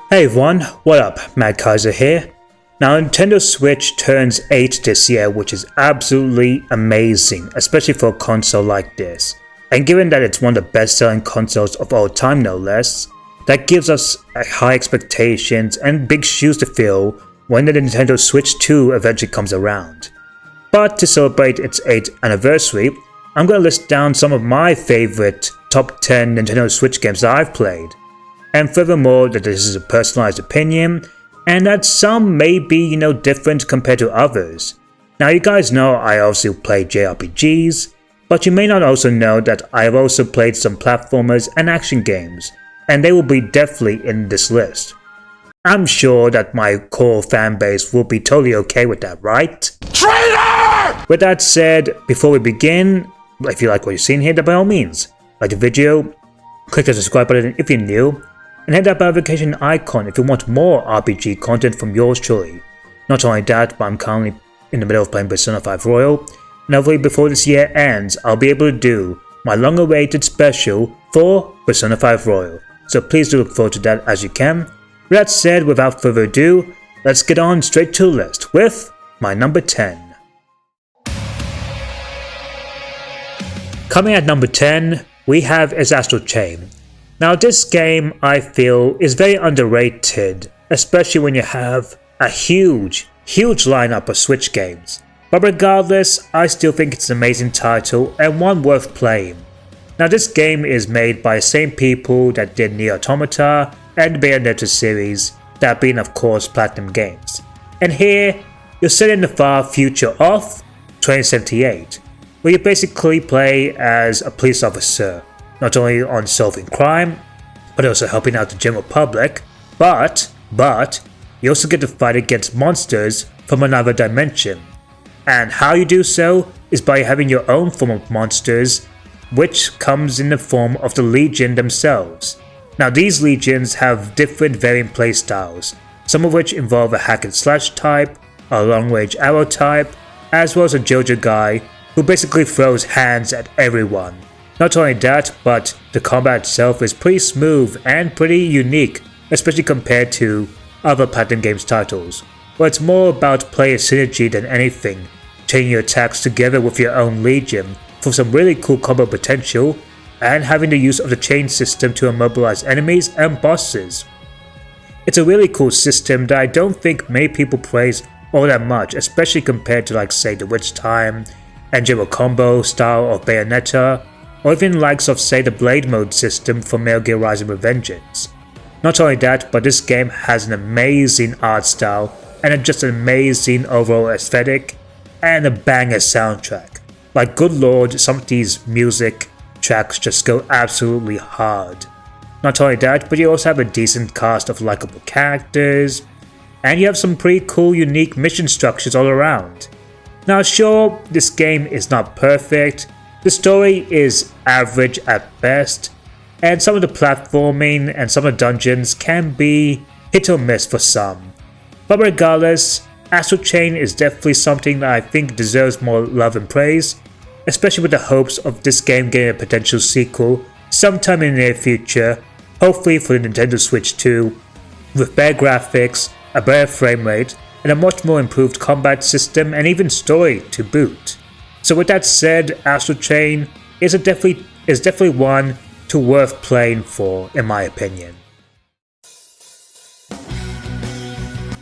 Hey everyone, what up? Mad Kaiser here. Now Nintendo Switch turns 8 this year, which is absolutely amazing, especially for a console like this. And given that it's one of the best selling consoles of all time no less, that gives us high expectations and big shoes to fill when the Nintendo Switch 2 eventually comes around. But to celebrate its 8th anniversary, I'm going to list down some of my favorite top 10 Nintendo Switch games that I've played. And furthermore, that this is a personalized opinion, and that some may be, different compared to others. Now you guys know I also play JRPGs, but you may not also know that I have also played some platformers and action games, and they will be definitely in this list. I'm sure that my core fanbase will be totally okay with that, right? Traitor! With that said, before we begin, if you like what you've seen here, then by all means, like the video, click the subscribe button if you're new, and hit that bell notification icon if you want more RPG content from yours truly. Not only that, but I'm currently in the middle of playing Persona 5 Royal, and hopefully before this year ends, I'll be able to do my long-awaited special for Persona 5 Royal, so please do look forward to that as you can. With that said, without further ado, let's get on straight to the list with my number 10. Coming at number 10, we have Astral Chain. Now this game, I feel, is very underrated, especially when you have a huge lineup of Switch games. But regardless, I still think it's an amazing title and one worth playing. Now this game is made by the same people that did Nier Automata and the Bayonetta series, that being of course Platinum Games. And here, you're set in the far future of 2078, where you basically play as a police officer, not only on solving crime, but also helping out the general public, but you also get to fight against monsters from another dimension. And how you do so is by having your own form of monsters, which comes in the form of the Legion themselves. Now these Legions have different varying playstyles, some of which involve a hack and slash type, a long range arrow type, as well as a JoJo guy who basically throws hands at everyone. Not only that, but the combat itself is pretty smooth and pretty unique, especially compared to other Platinum Games titles, where it's more about player synergy than anything, chaining your attacks together with your own Legion for some really cool combo potential, and having the use of the chain system to immobilize enemies and bosses. It's a really cool system that I don't think many people praise all that much, especially compared to like say the Witch Time and general combo style of Bayonetta, or even likes of say the Blade Mode system from Metal Gear Rising: Revengeance. Not only that, but this game has an amazing art style and just an amazing overall aesthetic and a banger soundtrack. Like good lord, some of these music tracks just go absolutely hard. Not only that, but you also have a decent cast of likable characters, and you have some pretty cool unique mission structures all around. Now sure, this game is not perfect, the story is average at best, and some of the platforming and some of the dungeons can be hit or miss for some. But regardless, Astral Chain is definitely something that I think deserves more love and praise, especially with the hopes of this game getting a potential sequel sometime in the near future, hopefully for the Nintendo Switch 2, with better graphics, a better frame rate, and a much more improved combat system and even story to boot. So with that said, Astral Chain is definitely one to worth playing for, in my opinion.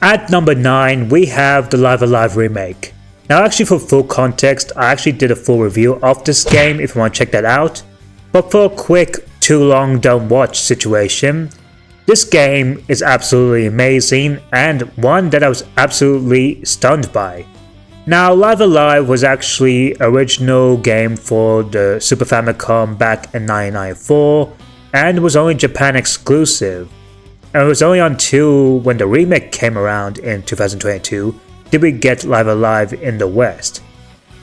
At number 9, we have the Live Alive remake. Now actually for full context, I actually did a full review of this game if you want to check that out. But for a quick too long don't watch situation, this game is absolutely amazing and one that I was absolutely stunned by. Now Live Alive was actually original game for the Super Famicom back in 1994 and was only Japan exclusive. And it was only until when the remake came around in 2022 did we get Live Alive in the West.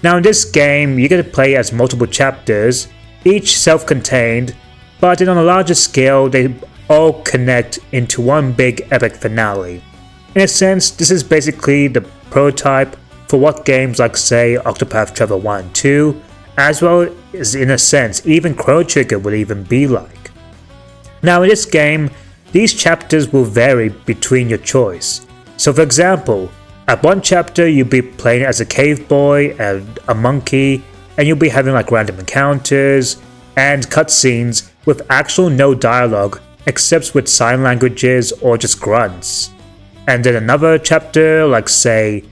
Now in this game you get to play as multiple chapters, each self-contained, but then on a larger scale they all connect into one big epic finale. In a sense, this is basically the prototype for what games like say Octopath Traveler 1 and 2, as well as in a sense even Chrono Trigger would even be like. Now in this game, these chapters will vary between your choice. So for example, at one chapter you'll be playing as a cave boy and a monkey, and you'll be having like random encounters and cutscenes with actual no dialogue except with sign languages or just grunts. And then another chapter, like say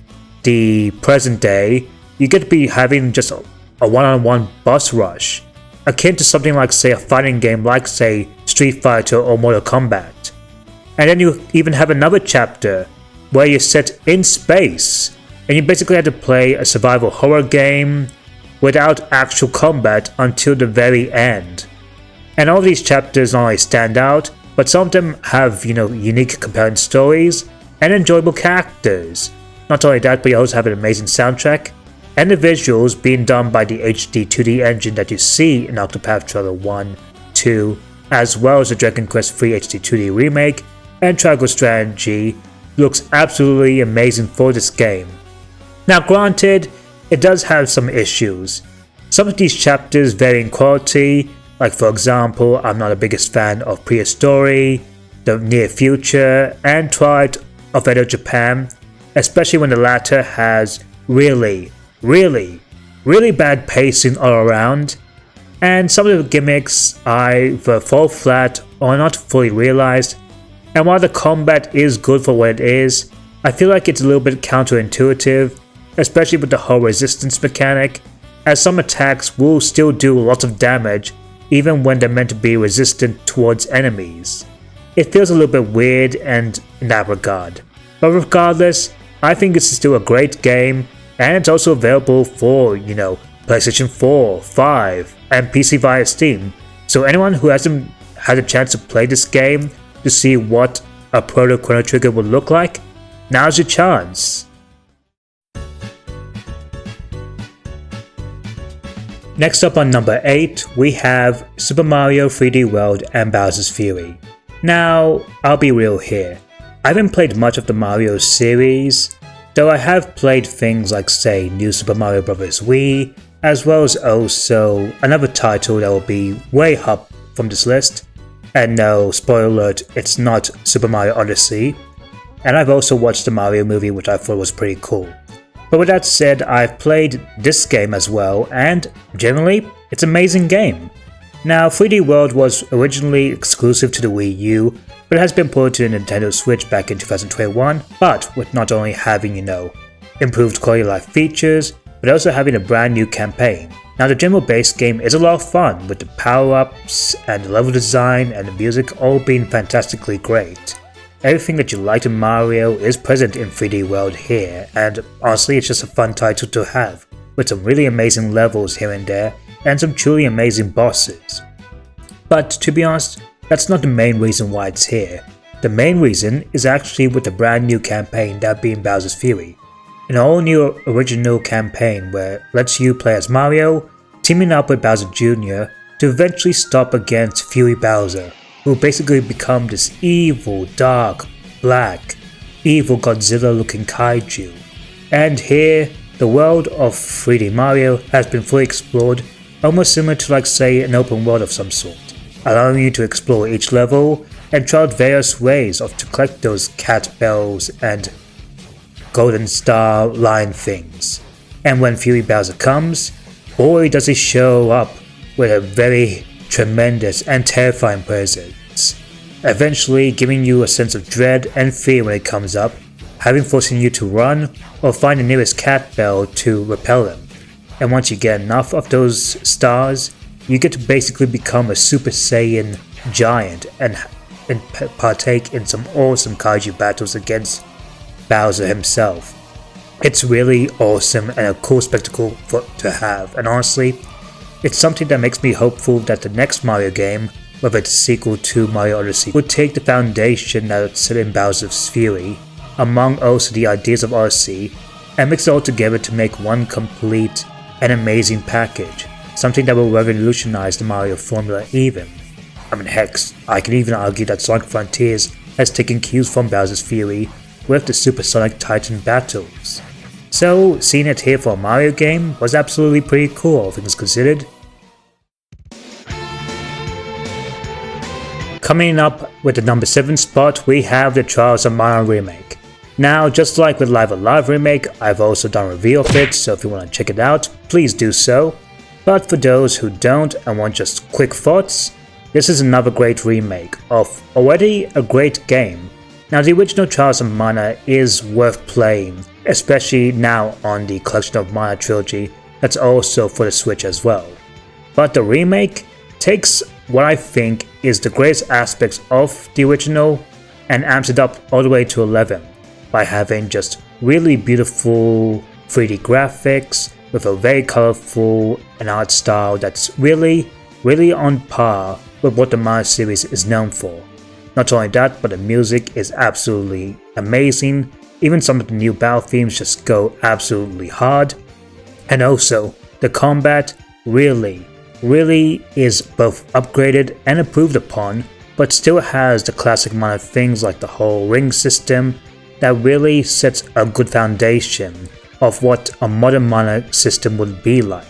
the present day, you get to be having just a one-on-one boss rush, akin to something like say a fighting game like say Street Fighter or Mortal Kombat. And then you even have another chapter where you're set in space, and you basically have to play a survival horror game without actual combat until the very end. And all these chapters not only stand out, but some of them have, unique compelling stories and enjoyable characters. Not only that, but you also have an amazing soundtrack, and the visuals being done by the HD 2D engine that you see in Octopath Traveler 1, 2, as well as the Dragon Quest III HD 2D remake and Triangle Strategy looks absolutely amazing for this game. Now granted, it does have some issues. Some of these chapters vary in quality, like for example, I'm not the biggest fan of Prehistory, the Near Future, and Twilight of Edo Japan, especially when the latter has really bad pacing all around, and some of the gimmicks either fall flat or are not fully realized. And while the combat is good for what it is, I feel like it's a little bit counterintuitive, especially with the whole resistance mechanic, as some attacks will still do lots of damage even when they're meant to be resistant towards enemies. It feels a little bit weird in that regard. But regardless, I think this is still a great game, and it's also available for, PlayStation 4, 5, and PC via Steam. So anyone who hasn't had a chance to play this game to see what a Proto Chrono Trigger would look like, now's your chance. Next up on number 8, we have Super Mario 3D World and Bowser's Fury. Now, I'll be real here. I haven't played much of the Mario series, though I have played things like say New Super Mario Bros. Wii, as well as also another title that will be way up from this list. And no, spoiler alert, it's not Super Mario Odyssey. And I've also watched the Mario movie, which I thought was pretty cool. But with that said, I've played this game as well, and generally, it's an amazing game. Now, 3D World was originally exclusive to the Wii U, but it has been ported to the Nintendo Switch back in 2021, but with not only having, improved quality of life features, but also having a brand new campaign. Now, the general base game is a lot of fun, with the power-ups and the level design and the music all being fantastically great. Everything that you like in Mario is present in 3D World here, and honestly it's just a fun title to have, with some really amazing levels here and there, and some truly amazing bosses. But to be honest, that's not the main reason why it's here. The main reason is actually with the brand new campaign, that being Bowser's Fury. An all new original campaign where it lets you play as Mario, teaming up with Bowser Jr. to eventually stop against Fury Bowser, who basically become this evil, dark, black, evil Godzilla-looking kaiju. And here, the world of 3D Mario has been fully explored, almost similar to like say an open world of some sort, allowing you to explore each level and try out various ways to collect those cat bells and golden star line things. And when Fury Bowser comes, boy does he show up with a very tremendous and terrifying presence, eventually giving you a sense of dread and fear when it comes up, having forcing you to run or find the nearest cat bell to repel him. And once you get enough of those stars, you get to basically become a Super Saiyan giant and partake in some awesome kaiju battles against Bowser himself. It's really awesome and a cool spectacle to have, and honestly, it's something that makes me hopeful that the next Mario game, whether it's a sequel to Mario Odyssey, would take the foundation that's set in Bowser's Fury, among also the ideas of Odyssey, and mix it all together to make one complete and amazing package, something that will revolutionize the Mario formula even. I mean heck, I can even argue that Sonic Frontiers has taken cues from Bowser's Fury with the Supersonic Titan battles. So, seeing it here for a Mario game was absolutely pretty cool, all things considered. Coming up with the number 7 spot, we have the Trials of Mana remake. Now, just like with Live Alive remake, I've also done a review of it, so if you want to check it out, please do so. But for those who don't and want just quick thoughts, this is another great remake of already a great game. Now, the original Trials of Mana is worth playing, especially now on the Collection of Mana trilogy that's also for the Switch as well. But the remake takes what I think is the greatest aspects of the original and amps it up all the way to 11 by having just really beautiful 3D graphics with a very colorful and art style that's really on par with what the Mana series is known for. Not only that, but the music is absolutely amazing, even some of the new battle themes just go absolutely hard, and also the combat really is both upgraded and improved upon, but still has the classic Mana things like the whole ring system that really sets a good foundation of what a modern Mana system would be like.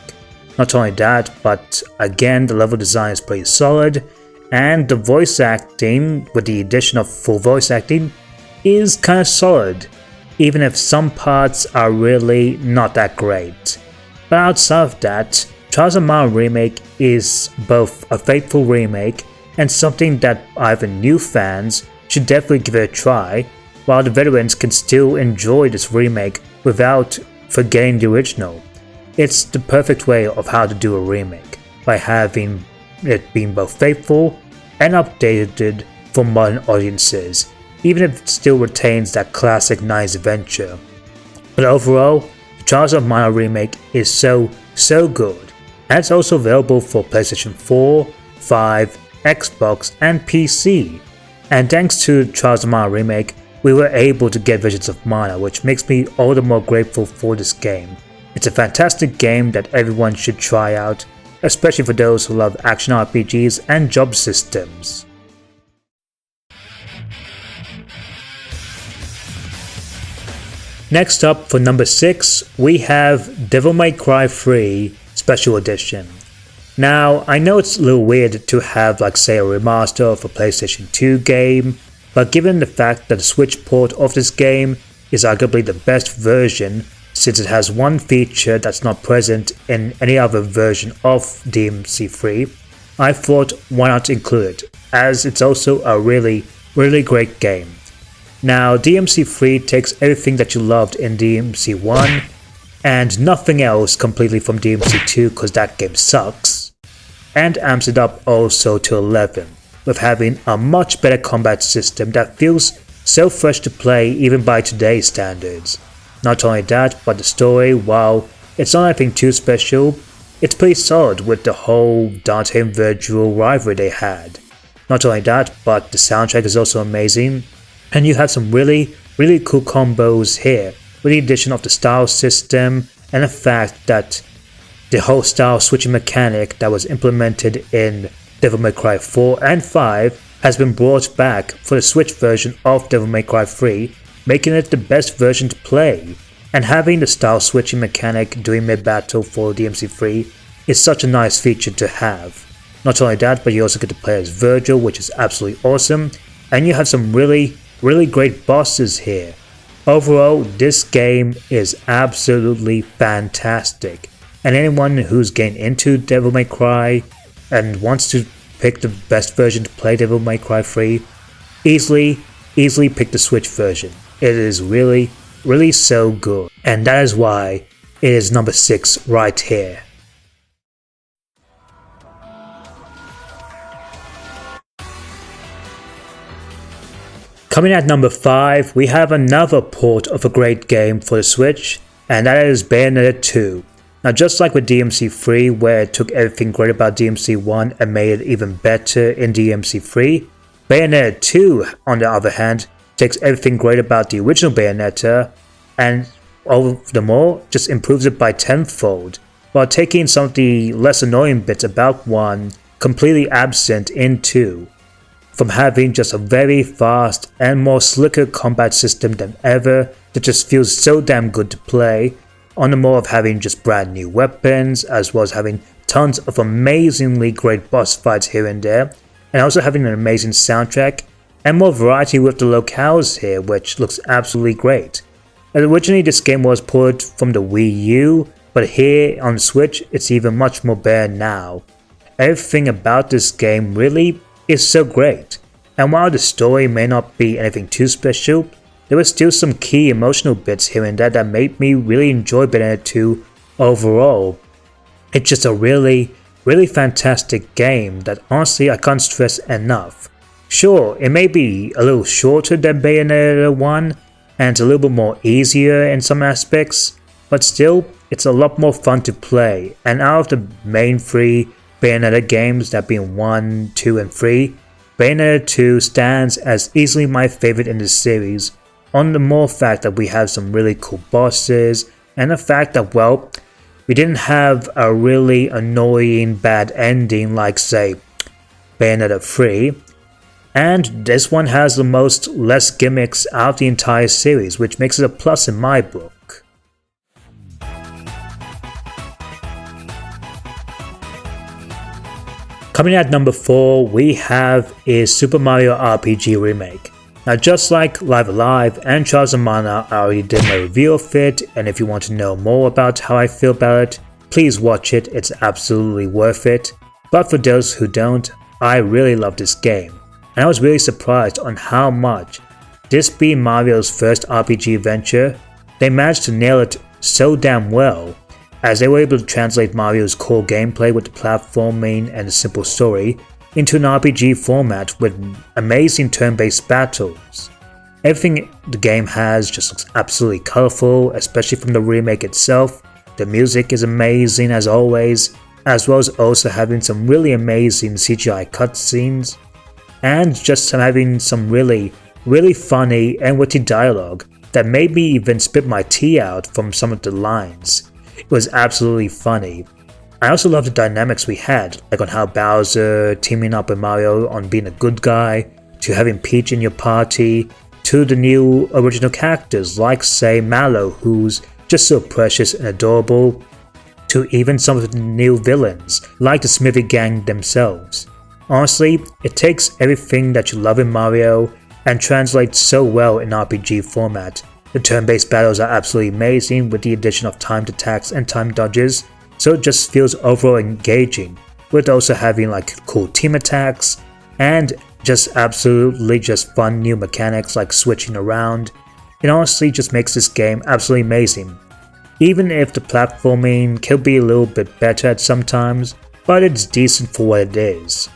Not only that, but again the level design is pretty solid, and the voice acting, with the addition of full voice acting, is kinda solid, even if some parts are really not that great. But outside of that, Trials of Mana remake is both a faithful remake and something that either new fans should definitely give it a try, while the veterans can still enjoy this remake without forgetting the original. It's the perfect way of how to do a remake, by having it being both faithful and updated for modern audiences, even if it still retains that classic nice adventure. But overall, the Trials of Mana remake is so good, and it's also available for PlayStation 4, 5, Xbox, and PC. And thanks to Trials of Mana remake, we were able to get Visions of Mana, which makes me all the more grateful for this game. It's a fantastic game that everyone should try out, especially for those who love action RPGs and job systems. Next up, for number 6, we have Devil May Cry 3 Special Edition. Now, I know it's a little weird to have like say a remaster of a PlayStation 2 game, but given the fact that the Switch port of this game is arguably the best version, since it has one feature that's not present in any other version of DMC3, I thought why not include it, as it's also a really great game. Now, DMC3 takes everything that you loved in DMC1 and nothing else completely from DMC2 because that game sucks, and amps it up also to 11, with having a much better combat system that feels so fresh to play even by today's standards. Not only that, but the story, while it's not anything too special, it's pretty solid with the whole Dante and Virgil rivalry they had. Not only that, but the soundtrack is also amazing, and you have some really cool combos here, with the addition of the style system and the fact that the whole style switching mechanic that was implemented in Devil May Cry 4 and 5 has been brought back for the Switch version of Devil May Cry 3, making it the best version to play, and having the style switching mechanic during mid-battle for DMC3 is such a nice feature to have. Not only that, but you also get to play as Virgil, which is absolutely awesome, and you have some really great bosses here. Overall, this game is absolutely fantastic, and anyone who's getting into Devil May Cry and wants to pick the best version to play Devil May Cry 3, easily pick the Switch version. It is really so good, and that is why it is number 6 right here. Coming at number 5, we have another port of a great game for the Switch, and that is Bayonetta 2. Now, just like with DMC3, where it took everything great about DMC1 and made it even better in DMC3, Bayonetta 2, on the other hand, takes everything great about the original Bayonetta and all the more just improves it by tenfold, while taking some of the less annoying bits about 1 completely absent in 2. From having just a very fast and more slicker combat system than ever that just feels so damn good to play, on the more of having just brand new weapons, as well as having tons of amazingly great boss fights here and there, and also having an amazing soundtrack and more variety with the locales here, which looks absolutely great. And originally this game was ported from the Wii U, but here on Switch it's even much more better now. Everything about this game really is so great, and while the story may not be anything too special, there were still some key emotional bits here and there that made me really enjoy Bayonetta 2 overall. It's just a really fantastic game that honestly I can't stress enough. Sure, it may be a little shorter than Bayonetta 1 and it's a little bit more easier in some aspects, but still it's a lot more fun to play, and out of the main 3 Bayonetta games, that being 1, 2 and 3, Bayonetta 2 stands as easily my favorite in the series, on the more fact that we have some really cool bosses and the fact that, well, we didn't have a really annoying bad ending like, say, Bayonetta 3, and this one has the most less gimmicks out of the entire series, which makes it a plus in my book. Coming at number 4, we have is Super Mario RPG Remake. Now just like Live Alive and Trials of Mana, I already did my review of it, and if you want to know more about how I feel about it, please watch it, it's absolutely worth it. But for those who don't, I really love this game, and I was really surprised on how much, this being Mario's first RPG venture, they managed to nail it so damn well, as they were able to translate Mario's core gameplay with the platforming and the simple story into an RPG format with amazing turn-based battles. Everything the game has just looks absolutely colorful, especially from the remake itself. The music is amazing as always, as well as also having some really amazing CGI cutscenes, and just having some really funny and witty dialogue that made me even spit my tea out from some of the lines. It was absolutely funny. I also love the dynamics we had, like on how Bowser teaming up with Mario on being a good guy, to having Peach in your party, to the new original characters like, say, Mallow, who's just so precious and adorable, to even some of the new villains like the Smithy Gang themselves. Honestly, it takes everything that you love in Mario and translates so well in RPG format. The turn-based battles are absolutely amazing with the addition of timed attacks and time dodges, so it just feels overall engaging, with also having like cool team attacks and just absolutely just fun new mechanics like switching around. It honestly just makes this game absolutely amazing, even if the platforming can be a little bit better at sometimes, but it's decent for what it is.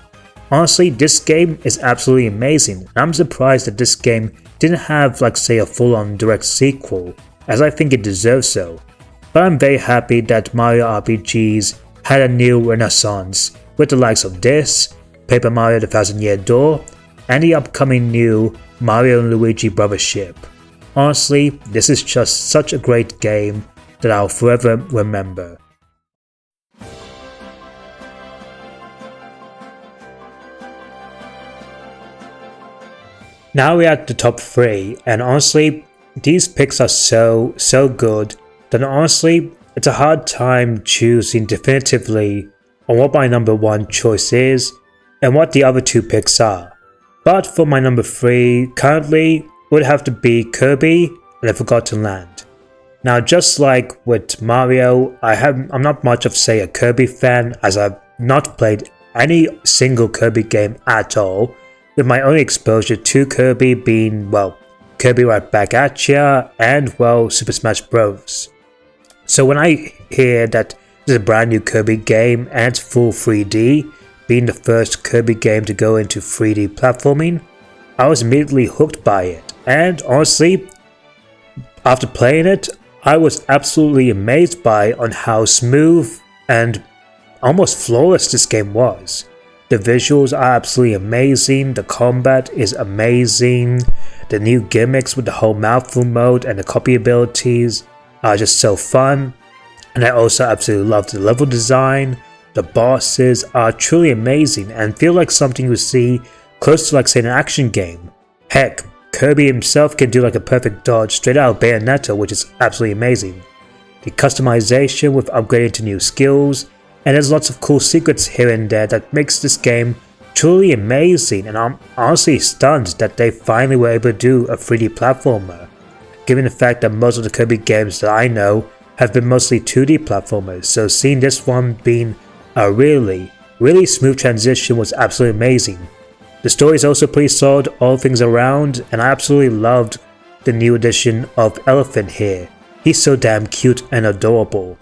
Honestly, this game is absolutely amazing, and I'm surprised that this game didn't have like, say, a full-on direct sequel, as I think it deserves so. But I'm very happy that Mario RPGs had a new renaissance with the likes of this, Paper Mario the Thousand Year Door, and the upcoming new Mario and Luigi Brothership. Honestly, this is just such a great game that I'll forever remember. Now we're at the top 3, and honestly, these picks are so good that honestly, it's a hard time choosing definitively on what my number 1 choice is and what the other 2 picks are. But for my number 3, currently, it would have to be Kirby and the Forgotten Land. Now just like with Mario, I'm not much of, say, a Kirby fan, as I've not played any single Kirby game at all, with my only exposure to Kirby being, well, Kirby Right Back at Ya and, well, Super Smash Bros. So when I hear that there's a brand new Kirby game and it's full 3D, being the first Kirby game to go into 3D platforming, I was immediately hooked by it, and honestly, after playing it, I was absolutely amazed by on how smooth and almost flawless this game was. The visuals are absolutely amazing, the combat is amazing, the new gimmicks with the whole mouthful mode and the copy abilities are just so fun, and I also absolutely love the level design. The bosses are truly amazing and feel like something you see close to, like, say, an action game. Heck, Kirby himself can do like a perfect dodge straight out of Bayonetta, which is absolutely amazing. The customization with upgrading to new skills, and there's lots of cool secrets here and there that makes this game truly amazing, and I'm honestly stunned that they finally were able to do a 3D platformer, given the fact that most of the Kirby games that I know have been mostly 2D platformers, so seeing this one being a really smooth transition was absolutely amazing. The story is also pretty solid all things around, and I absolutely loved the new addition of Elephant here. He's so damn cute and adorable.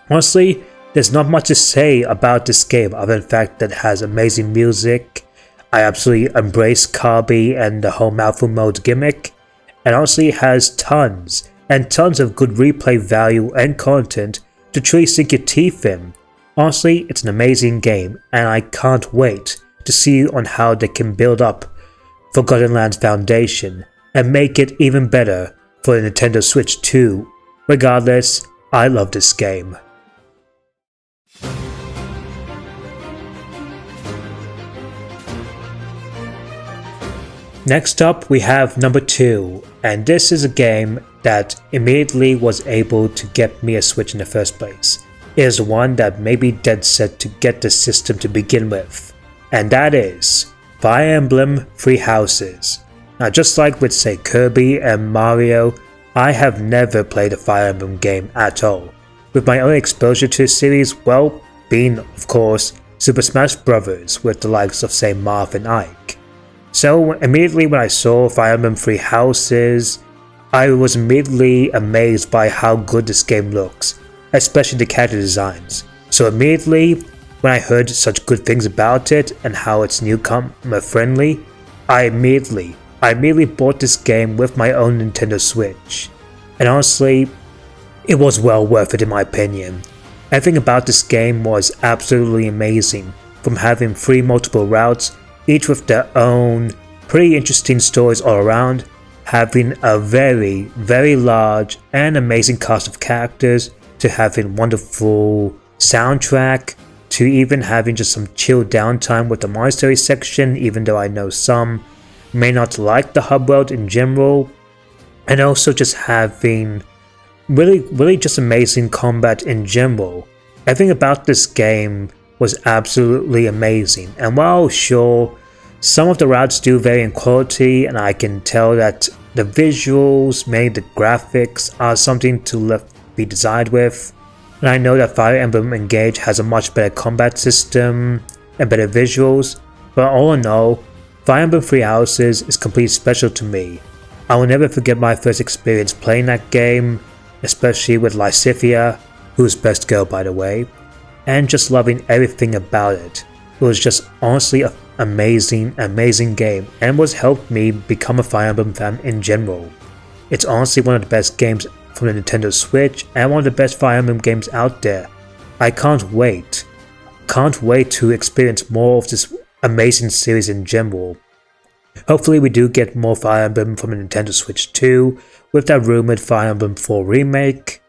Honestly, there's not much to say about this game other than the fact that it has amazing music. I absolutely embrace Kirby and the whole mouthful mode gimmick, and honestly it has tons and tons of good replay value and content to truly sink your teeth in. Honestly, it's an amazing game, and I can't wait to see on how they can build up Forgotten Lands Foundation and make it even better for the Nintendo Switch 2. Regardless, I love this game. Next up we have number 2, and this is a game that immediately was able to get me a Switch in the first place. It is one that may be dead set to get the system to begin with, and that is Fire Emblem Three Houses. Now just like with say Kirby and Mario, I have never played a Fire Emblem game at all, with my only exposure to the series, well, being of course Super Smash Bros. With the likes of say Marth and Ike. So immediately when I saw Fire Emblem Three Houses, I was immediately amazed by how good this game looks, especially the character designs. So immediately when I heard such good things about it and how it's newcomer friendly, I immediately bought this game with my own Nintendo Switch. And honestly, it was well worth it in my opinion. Everything about this game was absolutely amazing, from having 3 multiple routes, each with their own pretty interesting stories all around, having a very large and amazing cast of characters, to having wonderful soundtrack, to even having just some chill downtime with the monastery section, even though I know some may not like the hub world in general, and also just having really just amazing combat in general. Everything about this game was absolutely amazing, and while sure, some of the routes do vary in quality, and I can tell that the visuals, maybe the graphics, are something to be desired with, and I know that Fire Emblem Engage has a much better combat system and better visuals, but all in all, Fire Emblem Three Houses is completely special to me. I will never forget my first experience playing that game, especially with Lysithea, who's best girl by the way, and just loving everything about it. It was just honestly an amazing game, and was helped me become a Fire Emblem fan in general. It's honestly one of the best games from the Nintendo Switch, and one of the best Fire Emblem games out there. I can't wait to experience more of this amazing series in general. Hopefully we do get more Fire Emblem from the Nintendo Switch 2, with that rumored Fire Emblem 4 remake,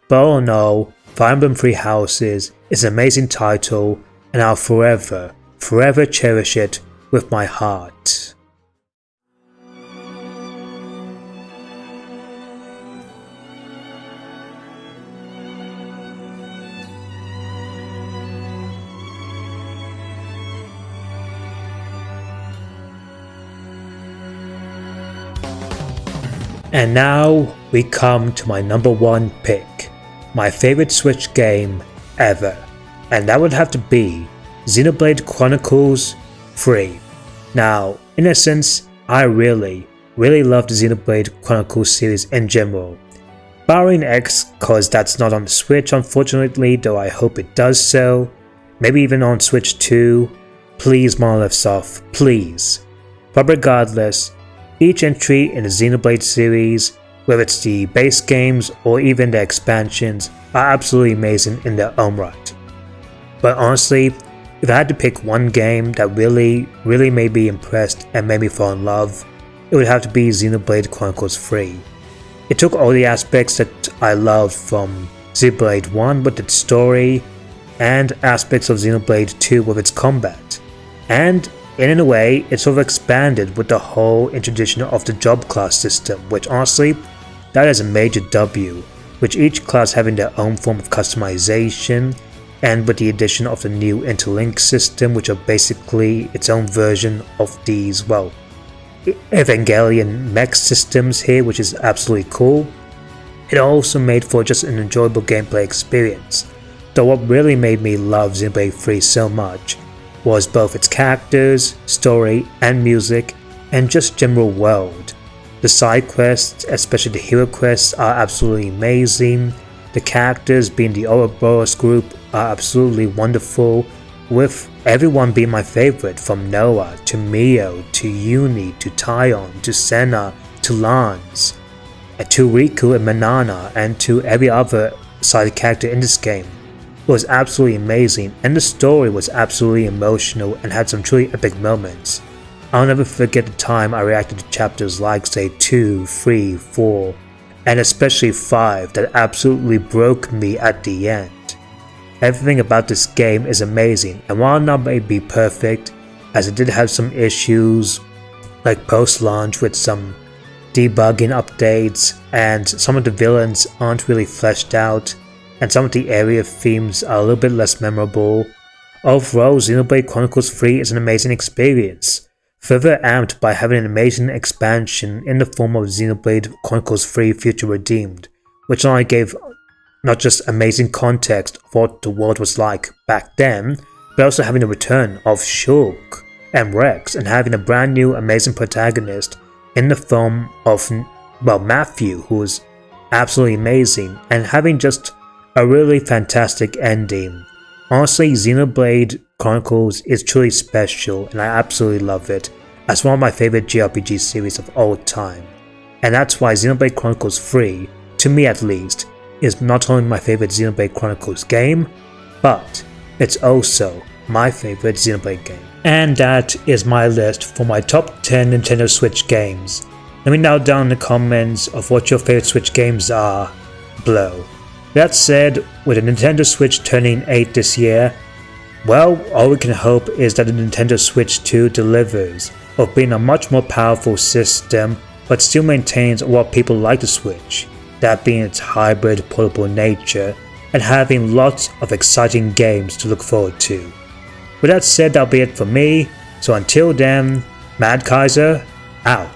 but all in all, Fire Emblem Three Houses is an amazing title, and I'll forever cherish it with my heart. And now we come to my number 1 pick, my favorite Switch game ever, and that would have to be Xenoblade Chronicles 3. Now, in a sense, I really love the Xenoblade Chronicles series in general. Barring X, cause that's not on the Switch unfortunately, though I hope it does so. Maybe even on Switch 2. Please Monolith Soft, please. But regardless, each entry in the Xenoblade series, whether it's the base games or even the expansions, are absolutely amazing in their own right. But honestly, if I had to pick one game that really made me impressed and made me fall in love, it would have to be Xenoblade Chronicles 3. It took all the aspects that I loved from Xenoblade 1 with its story, and aspects of Xenoblade 2 with its combat, and in a way, it sort of expanded with the whole introduction of the job class system, which honestly, that is a major W, with each class having their own form of customization, and with the addition of the new interlink system, which are basically its own version of these, well, Evangelion mech systems here, which is absolutely cool. It also made for just an enjoyable gameplay experience, though what really made me love Xenoblade 3 so much was both its characters, story, and music, and just general world. The side quests, especially the hero quests, are absolutely amazing. The characters, being the Ouroboros group, are absolutely wonderful, with everyone being my favorite, from Noah to Mio to Uni to Tyon to Senna to Lance, to Riku and Manana, and to every other side character in this game. It was absolutely amazing, and the story was absolutely emotional and had some truly epic moments. I'll never forget the time I reacted to chapters like, say, 2, 3, 4, and especially 5 that absolutely broke me at the end. Everything about this game is amazing, and while not may be perfect, as it did have some issues like post-launch with some debugging updates, and some of the villains aren't really fleshed out, and some of the area themes are a little bit less memorable, overall Xenoblade Chronicles 3 is an amazing experience, further amped by having an amazing expansion in the form of Xenoblade Chronicles 3 Future Redeemed, which not only gave not just amazing context of what the world was like back then, but also having the return of Shulk and Rex, and having a brand new amazing protagonist in the form of, well, Matthew, who was absolutely amazing, and having just a really fantastic ending. Honestly, Xenoblade Chronicles is truly special, and I absolutely love it as one of my favorite JRPG series of all time. And that's why Xenoblade Chronicles 3, to me at least, is not only my favorite Xenoblade Chronicles game, but it's also my favorite Xenoblade game. And that is my list for my top 10 Nintendo Switch games. Let me know down in the comments of what your favorite Switch games are below. That said, with the Nintendo Switch turning 8 this year, well, all we can hope is that the Nintendo Switch 2 delivers, of being a much more powerful system, but still maintains what people like the Switch, that being its hybrid portable nature, and having lots of exciting games to look forward to. With that said, that'll be it for me, so until then, Mad Kaiser, out.